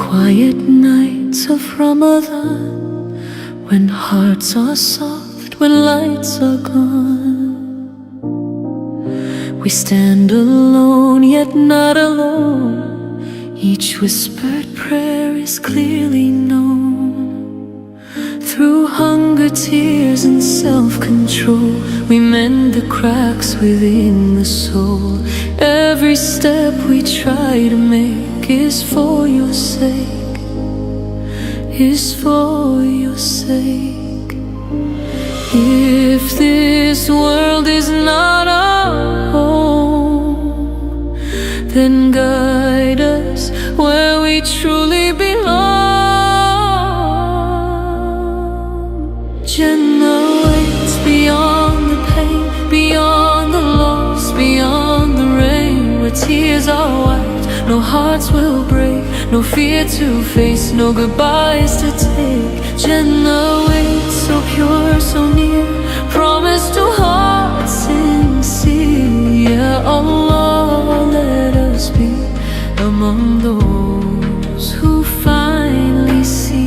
quiet nights of Ramadan, when hearts are soft, when lights are gone, we stand alone yet not alone. Each whispered prayer is clearly known. Through hunger, tears and self-control, we mend the cracks within the soul. Every step we try to make is for your sake, is for your sake. If this world is not our home, then guide us where we truly belong. Jannah waits beyond the pain, beyond the loss, beyond the rain, where tears are wiped, no hearts will break, no fear to face, no goodbyes to take. Jannah waits, so pure, so near, promise to hearts sincere. Ya Allah, let us be among those who finally see.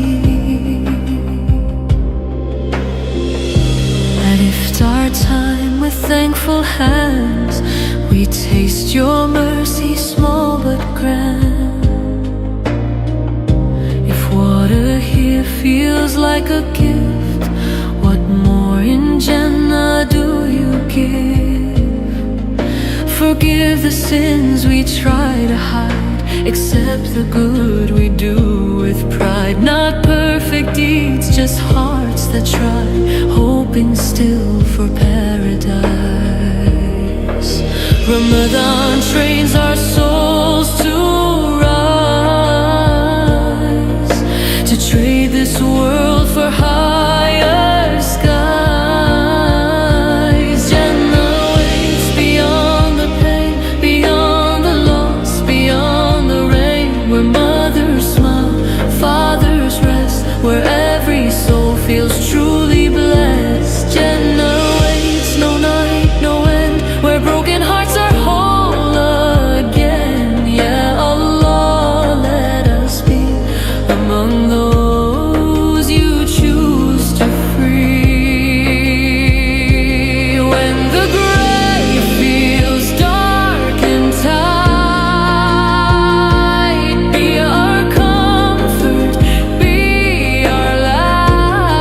At iftar time, with thankful hands, we taste your mercy, small but grand. If water here feels like a gift, what more in Jannah do you give? Forgive the sins we try to hide, accept the good we do with pride. Not perfect deeds, just hearts that try, hoping still for paradise. Ramadan trains our souls to rise, to trade this world for higher skies. Jannah waits beyond the pain, beyond the loss, beyond the rain, where mothers smile, fathers rest, where every soul feels truly blessed. Jannah waits, no night, no end, where broken hearts are whole again. Ya Allah, let us be among those you choose to free. When the grave feels dark and tight, be our comfort, be our light.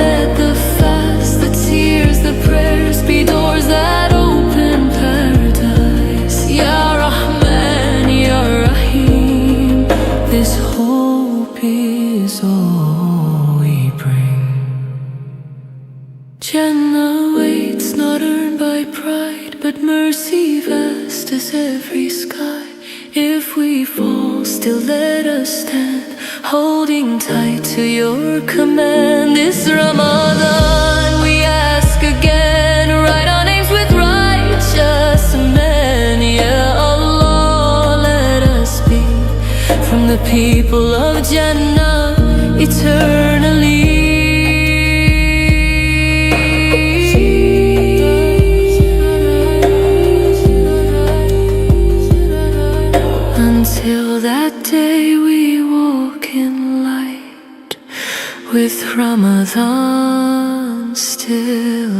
Let the fast, the tears, the prayers be doors that open paradise. Ya Rahman, Ya Rahim, this hope is all we bring. Jannah waits, not earned by pride, but mercy vast as every sky. If we fall, still let us stand, holding tight to your command. This Ramadan we ask again, write our names with righteous men. Ya Allah, let us be from the people of Jannah eternally. Until that day we walk in light, with Ramadan still